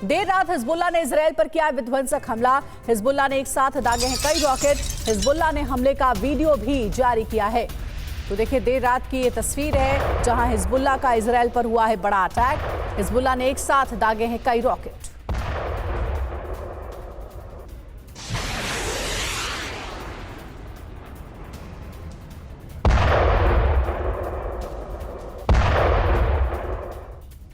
देर रात हिजबुल्लाह ने इजराइल पर किया विध्वंसक हमला। हिजबुल्लाह ने एक साथ दागे हैं कई रॉकेट। हिजबुल्लाह ने हमले का वीडियो भी जारी किया है। तो देखिए, देर रात की ये तस्वीर है जहां हिजबुल्लाह का इजराइल पर हुआ है बड़ा अटैक। हिजबुल्लाह ने एक साथ दागे हैं कई रॉकेट।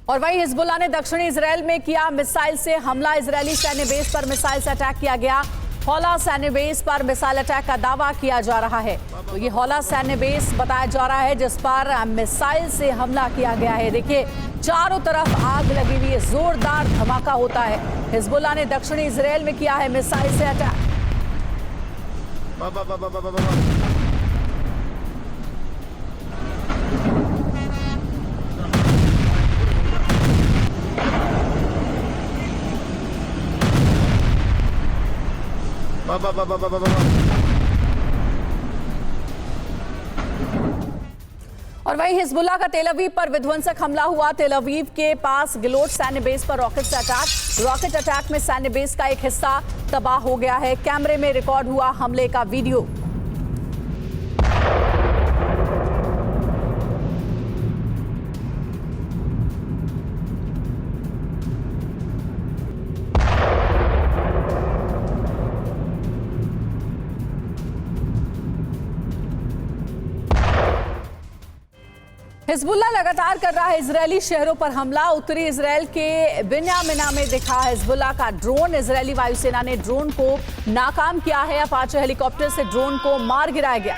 और वहीं हिजबुल्लाह ने दक्षिणी इजराइल में किया मिसाइल से हमला। इजरायली सैन्य बेस पर मिसाइल से अटैक किया गया। हौला सैन्य बेस पर मिसाइल अटैक का दावा किया जा रहा है। तो ये हौला सैन्य बेस बताया जा रहा है जिस पर मिसाइल से हमला किया गया है। देखिए, चारों तरफ आग लगी हुई है, जोरदार धमाका होता है। हिजबुल्लाह ने दक्षिणी इजराइल में किया है मिसाइल से अटैक। और वहीं हिजबुल्लाह का तेल अवीव पर विध्वंसक हमला हुआ। तेल अवीव के पास गिलोट सैन्य बेस पर रॉकेट से अटैक। रॉकेट अटैक में सैन्य बेस का एक हिस्सा तबाह हो गया है। कैमरे में रिकॉर्ड हुआ हमले का वीडियो। हिजबुल्लाह लगातार कर रहा है इजरायली शहरों पर हमला। उत्तरी इजराइल के बिन्यामिना में दिखा हिजबुल्लाह का ड्रोन। इजरायली वायुसेना ने ड्रोन को नाकाम किया है। अपाचे हेलीकॉप्टर से ड्रोन को मार गिराया गया।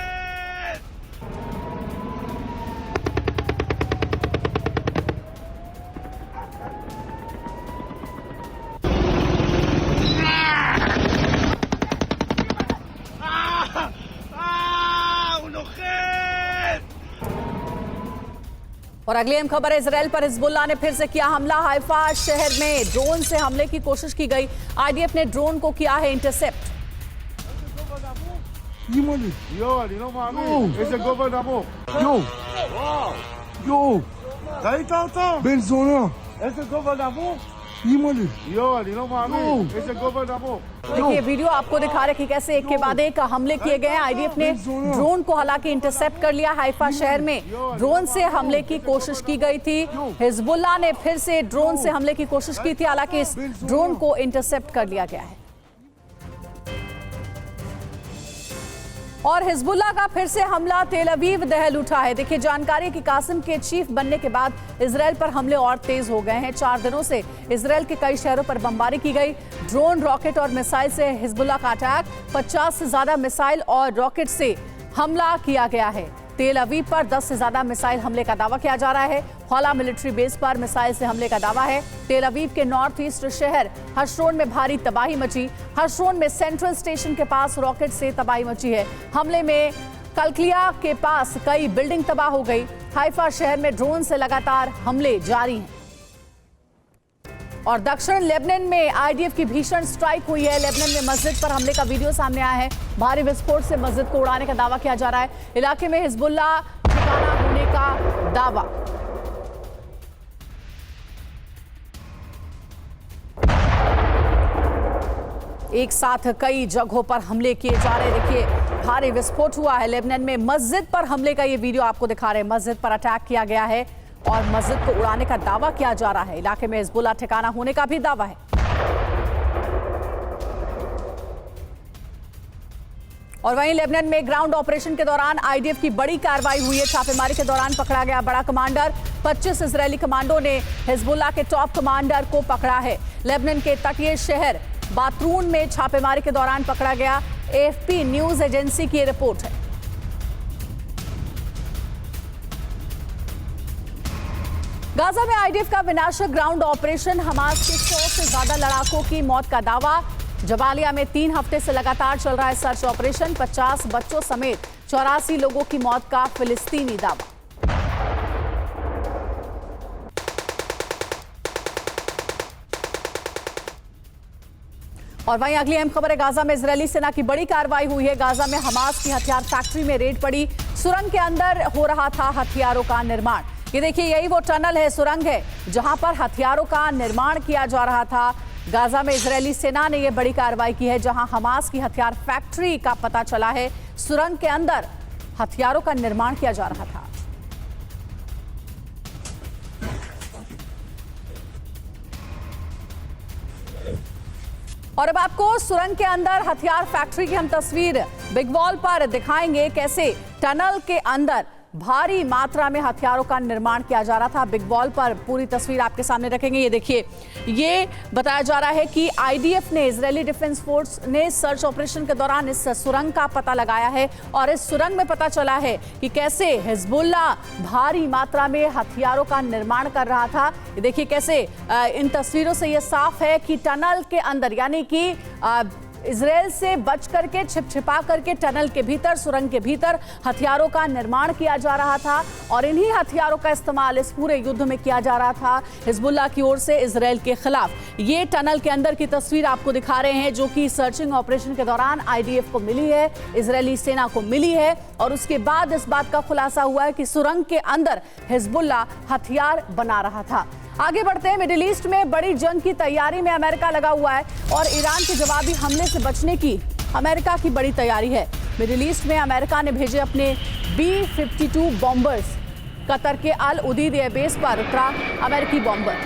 और अगली अहम खबर है, इजराइल पर हिजबुल्लाह ने फिर से किया हमला। हाइफा शहर में ड्रोन से हमले की कोशिश की गई। आईडीएफ ने ड्रोन को किया है इंटरसेप्ट। देखिए, वीडियो आपको दिखा रहे कि कैसे एक के बाद एक हमले किए गए हैं। आईडीएफ ने ड्रोन को हालांकि इंटरसेप्ट कर लिया। हाइफा शहर में ड्रोन से हमले की कोशिश की गई थी। हिजबुल्लाह ने फिर से ड्रोन से हमले की कोशिश की थी, हालांकि इस ड्रोन को इंटरसेप्ट कर लिया गया है। और हिजबुल्लाह का फिर से हमला। तेल अवीव दहल उठा है। देखिए, जानकारी कि कासिम के चीफ बनने के बाद इजराइल पर हमले और तेज हो गए हैं। 4 दिनों से इजराइल के कई शहरों पर बमबारी की गई। ड्रोन, रॉकेट और मिसाइल से हिजबुल्लाह का अटैक। 50 से ज्यादा मिसाइल और रॉकेट से हमला किया गया है। तेल अवीव पर 10 से ज्यादा मिसाइल हमले का दावा किया जा रहा है। हौला मिलिट्री बेस पर मिसाइल से हमले का दावा है। तेल अवीव के नॉर्थ ईस्ट शहर हशरोन में भारी तबाही मची। हशरोन में सेंट्रल स्टेशन के पास रॉकेट से तबाही मची है। हमले में कलकलिया के पास कई बिल्डिंग तबाह हो गई। हाइफा शहर में ड्रोन से लगातार हमले जारी हैं। और दक्षिण लेबनान में आईडीएफ की भीषण स्ट्राइक हुई है। लेबनान में मस्जिद पर हमले का वीडियो सामने आया है। भारी विस्फोट से मस्जिद को उड़ाने का दावा किया जा रहा है। इलाके में हिजबुल्लाह ठिकाना होने का दावा। एक साथ कई जगहों पर हमले किए जा रहे हैं। देखिए, भारी विस्फोट हुआ है लेबनान में। मस्जिद पर हमले का ये वीडियो आपको दिखा रहे हैं। मस्जिद पर अटैक किया गया है और मस्जिद को उड़ाने का दावा किया जा रहा है। इलाके में हिजबुल्लाह ठिकाना होने का भी दावा है। और वहीं लेबनान में ग्राउंड ऑपरेशन के दौरान आईडीएफ की बड़ी कार्रवाई हुई है। छापेमारी के दौरान पकड़ा गया बड़ा कमांडर। 25 इजरायली कमांडो ने हिजबुल्लाह के टॉप कमांडर को पकड़ा है। लेबनान के तटीय शहर बातरून में छापेमारी के दौरान पकड़ा गया। एएफपी न्यूज एजेंसी की रिपोर्ट है। गाजा में आईडीएफ का विनाशक ग्राउंड ऑपरेशन। हमास के 100 से ज्यादा लड़ाकों की मौत का दावा। जबालिया में 3 हफ्ते से लगातार चल रहा है सर्च ऑपरेशन। 50 बच्चों समेत 84 लोगों की मौत का फिलिस्तीनी दावा। और वहीं अगली अहम खबर है, गाजा में इजरायली सेना की बड़ी कार्रवाई हुई है। गाजा में हमास की हथियार फैक्ट्री में रेड पड़ी। सुरंग के अंदर हो रहा था हथियारों का निर्माण। ये देखिए, यही वो टनल है, सुरंग है, जहां पर हथियारों का निर्माण किया जा रहा था। गाजा में इजरायली सेना ने यह बड़ी कार्रवाई की है, जहां हमास की हथियार फैक्ट्री का पता चला है। सुरंग के अंदर हथियारों का निर्माण किया जा रहा था। और अब आपको सुरंग के अंदर हथियार फैक्ट्री की हम तस्वीर बिग वॉल पर दिखाएंगे, कैसे टनल के अंदर भारी मात्रा में हथियारों का निर्माण किया जा रहा था। बिग वॉल पर पूरी तस्वीर आपके सामने रखेंगे। ये देखिए, ये बताया जा रहा है कि आईडीएफ ने, इजरायली डिफेंस फोर्स ने सर्च ऑपरेशन के दौरान इस सुरंग का पता लगाया है और इस सुरंग में पता चला है कि कैसे हिजबुल्लाह भारी मात्रा में हथियारों का निर्माण कर रहा था। ये देखिए कैसे इन तस्वीरों से ये साफ है कि टनल के अंदर, यानी कि इजरायल से बच करके, छिपा करके टनल के भीतर, सुरंग के भीतर हथियारों का निर्माण किया जा रहा था और इन्हीं हथियारों का इस्तेमाल इस पूरे युद्ध में किया जा रहा था हिजबुल्लाह की ओर से इजरायल के खिलाफ। ये टनल के अंदर की तस्वीर आपको दिखा रहे हैं, जो कि सर्चिंग ऑपरेशन के दौरान आईडीएफ को मिली है, इजरायली सेना को मिली है और उसके बाद इस बात का खुलासा हुआ है कि सुरंग के अंदर हिजबुल्लाह हथियार बना रहा था। आगे बढ़ते हैं। मिडिल ईस्ट में बड़ी जंग की तैयारी में अमेरिका लगा हुआ है और ईरान के जवाबी हमले से बचने की अमेरिका की बड़ी तैयारी है। मिडिल ईस्ट में अमेरिका ने भेजे अपने B-52 बॉम्बर्स। कतर के अल उदीद एयरबेस पर उतरा अमेरिकी बॉम्बर।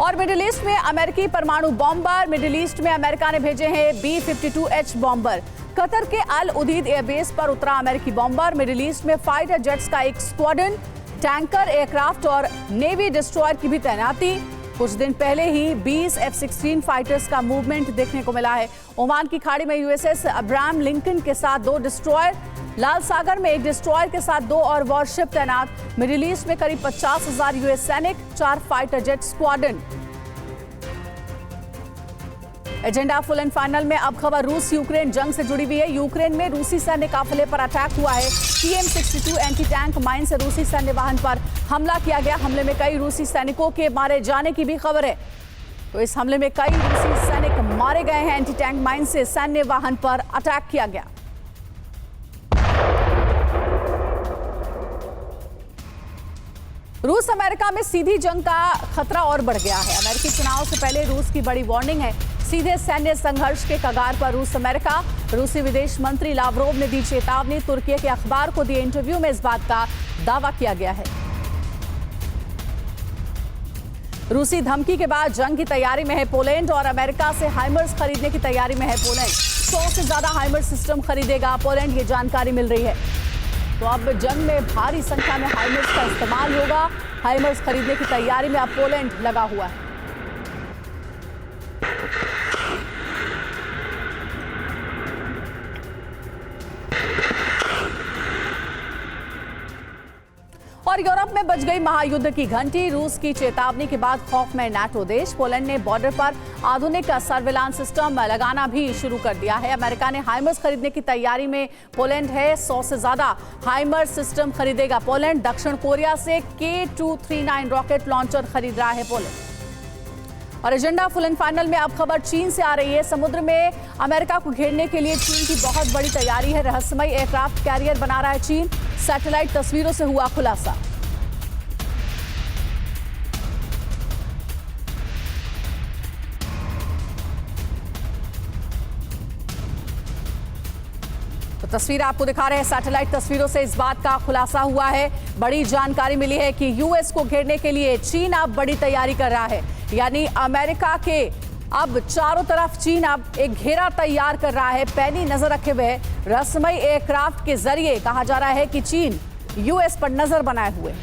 और मिडिल ईस्ट में अमेरिकी परमाणु बॉम्बर, मिडिल ईस्ट में अमेरिका ने भेजे हैं B-52H बॉम्बर। कतर के अल उदीद एयरबेस पर उतरा अमेरिकी बॉम्बर। मिडिल ईस्ट में फाइटर जेट्स का एक स्क्वाड्रन, टैंकर, एयरक्राफ्ट और नेवी डिस्ट्रॉयर की भी तैनाती। कुछ दिन पहले ही 20 F-16 फाइटर्स का मूवमेंट देखने को मिला है। ओमान की खाड़ी में यूएसएस अब्राहम लिंकन के साथ 2 डिस्ट्रॉयर, लाल सागर में 1 डिस्ट्रॉयर के साथ 2 और वॉरशिप तैनात। मिडिल ईस्ट में करीब 50,000 यूएस सैनिक, 4 fighter jet squadron. Agenda full and final में अब खबर रूस यूक्रेन जंग से जुड़ी हुई है। यूक्रेन में रूसी सैन्य काफिले पर अटैक हुआ है। TM-62 एंटी टैंक माइन से रूसी सैन्य वाहन पर हमला किया गया। हमले में कई रूसी सैनिकों के मारे जाने की भी खबर है। तो इस हमले में कई रूसी सैनिक मारे गए हैं। एंटी टैंक माइन से सैन्य वाहन पर अटैक किया गया। रूस अमेरिका में सीधी जंग का खतरा और बढ़ गया है। अमेरिकी चुनाव से पहले रूस की बड़ी वार्निंग है। सीधे सैन्य संघर्ष के कगार पर रूस अमेरिका। रूसी विदेश मंत्री लावरोव ने दी चेतावनी। तुर्की के अखबार को दिए इंटरव्यू में इस बात का दावा किया गया है। रूसी धमकी के बाद जंग की तैयारी में है पोलैंड और अमेरिका से हाइमर्स खरीदने की तैयारी में है पोलैंड। 100 से ज्यादा हाइमर्स सिस्टम खरीदेगा पोलैंड, ये जानकारी मिल रही है। तो अब जंग में भारी संख्या में हाइमर्स का इस्तेमाल होगा। हाइमर्स खरीदने की तैयारी में अब पोलैंड लगा हुआ है। और यूरोप में बज गई महायुद्ध की घंटी। रूस की चेतावनी के बाद खौफ में नाटो देश। पोलैंड ने बॉर्डर पर आधुनिक सर्विलांस सिस्टम लगाना भी शुरू कर दिया है। अमेरिका ने हाइमर्स खरीदने की तैयारी में पोलैंड है। 100 से ज्यादा हाइमर्स सिस्टम खरीदेगा पोलैंड। दक्षिण कोरिया से K239 रॉकेट लॉन्चर खरीद रहा है पोलैंड। और एजेंडा फुल एंड फाइनल में अब खबर चीन से आ रही है। समुद्र में अमेरिका को घेरने के लिए चीन की बहुत बड़ी तैयारी है। रहस्यमय एयरक्राफ्ट कैरियर बना रहा है चीन। सैटेलाइट तस्वीरों से हुआ खुलासा। तो तस्वीर आपको दिखा रहे हैं। सैटेलाइट तस्वीरों से इस बात का खुलासा हुआ है। बड़ी जानकारी मिली है कि यूएस को घेरने के लिए चीन अब बड़ी तैयारी कर रहा है। यानी अमेरिका के अब चारों तरफ चीन अब एक घेरा तैयार कर रहा है, पैनी नजर रखे हुए। रहस्यमय एयरक्राफ्ट के जरिए कहा जा रहा है कि चीन यूएस पर नजर बनाए हुए।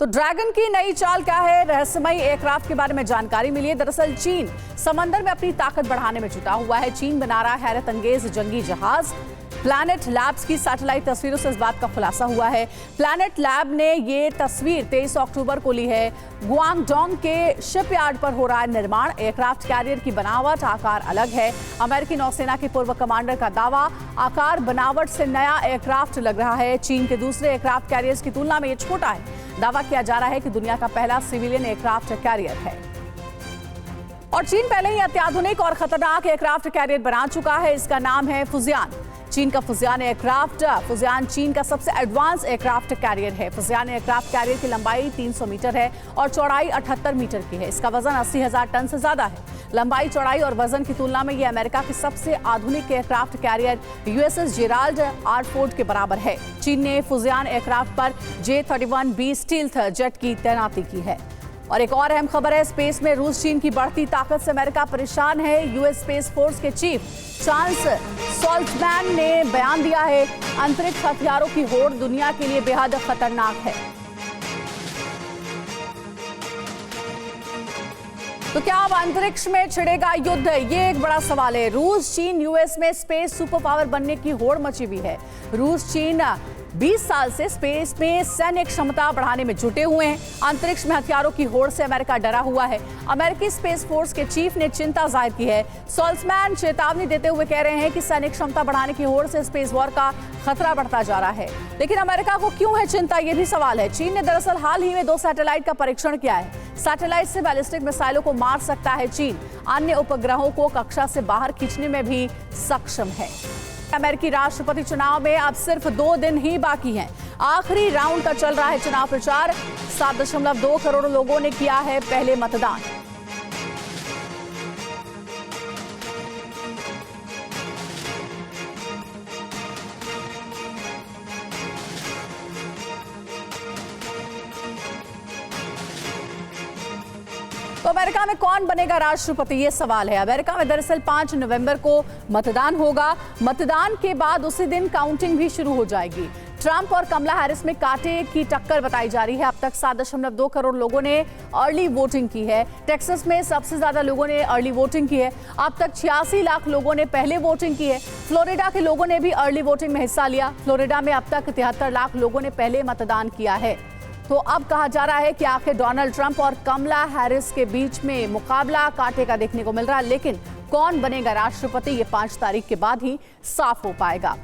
तो ड्रैगन की नई चाल क्या है? रहस्यमय एयरक्राफ्ट के बारे में जानकारी मिली है। दरअसल चीन समंदर में अपनी ताकत बढ़ाने में जुटा हुआ है। चीन बना रहा है हैरत अंगेज जंगी जहाज। प्लैनेट लैब्स की सैटेलाइट तस्वीरों से इस बात का खुलासा हुआ है। प्लैनेट लैब ने ये तस्वीर 23 अक्टूबर को ली है। गुआंगडोंग के शिपयार्ड पर हो रहा है निर्माण। एयरक्राफ्ट कैरियर की बनावट, आकार अलग है। अमेरिकी नौसेना के पूर्व कमांडर का दावा, आकार बनावट से नया एयरक्राफ्ट लग रहा है। चीन के दूसरे एयरक्राफ्ट कैरियर्स की तुलना में ये छोटा है। दावा किया जा रहा है कि दुनिया का पहला सिविलियन एयरक्राफ्ट कैरियर है। और चीन पहले ही अत्याधुनिक और खतरनाक एयरक्राफ्ट कैरियर बना चुका है। इसका नाम है फुजियान। चीन का फुजियान एयरक्राफ्ट। फुजियान चीन का सबसे एडवांस एयरक्राफ्ट कैरियर है। फुजियान एयरक्राफ्ट कैरियर की लंबाई 300 मीटर है और चौड़ाई 78 मीटर की है। इसका वजन 80,000 टन से ज्यादा है। लंबाई, चौड़ाई और वजन की तुलना में यह अमेरिका की सबसे आधुनिक aircraft carrier USS Gerald R Ford के बराबर है। चीन ने फुजियान एयरक्राफ्ट पर J-31B स्टील्थ जेट की तैनाती की है। और एक और अहम खबर है, स्पेस में रूस चीन की बढ़ती ताकत से अमेरिका परेशान है। यूएस स्पेस फोर्स के चीफ चार्ल्स सॉल्टमैन ने बयान दिया है, अंतरिक्ष हथियारों की होड़ दुनिया के लिए बेहद खतरनाक है। तो क्या अब अंतरिक्ष में छिड़ेगा युद्ध? ये एक बड़ा सवाल है। रूस, चीन, यूएस में स्पेस सुपर पावर बनने की होड़ मची हुई है। रूस, चीन 20 साल से स्पेस में सैन्य क्षमता बढ़ाने में जुटे हुए हैं। अंतरिक्ष में हथियारों की होड़ से अमेरिका डरा हुआ है। अमेरिकी स्पेस फोर्स के चीफ ने चिंता जाहिर की है। सॉल्टमैन चेतावनी देते हुए कह रहे हैं कि सैन्य क्षमता बढ़ाने की होड़ से स्पेस वॉर का खतरा बढ़ता जा रहा है। लेकिन अमेरिका को क्यों है चिंता, यह भी सवाल है। चीन ने दरअसल हाल ही में 2 सैटेलाइट का परीक्षण किया है। सैटेलाइट से बैलिस्टिक मिसाइलों को मार सकता है चीन। अन्य उपग्रहों को कक्षा से बाहर खींचने में भी सक्षम है। अमेरिकी राष्ट्रपति चुनाव में अब सिर्फ 2 दिन ही बाकी हैं। आखिरी राउंड का चल रहा है चुनाव प्रचार। 7.2 करोड़ लोगों ने किया है पहले मतदान। तो अमेरिका में कौन बनेगा राष्ट्रपति, ये सवाल है। अमेरिका में दरअसल 5 नवंबर को मतदान होगा। मतदान के बाद उसी दिन काउंटिंग भी शुरू हो जाएगी। ट्रंप और कमला हैरिस में कांटे की टक्कर बताई जा रही है। अब तक 7.2 करोड़ लोगों ने अर्ली वोटिंग की है। टेक्सास में सबसे ज्यादा लोगों ने अर्ली वोटिंग की है। अब तक 86 लाख लोगों ने पहले वोटिंग की है। फ्लोरिडा के लोगों ने भी अर्ली वोटिंग में हिस्सा लिया। फ्लोरिडा में अब तक 73 लाख लोगों ने पहले मतदान किया है। तो अब कहा जा रहा है कि आखिर डोनाल्ड ट्रंप और कमला हैरिस के बीच में मुकाबला कांटे का देखने को मिल रहा है। लेकिन कौन बनेगा राष्ट्रपति, ये 5 तारीख के बाद ही साफ हो पाएगा।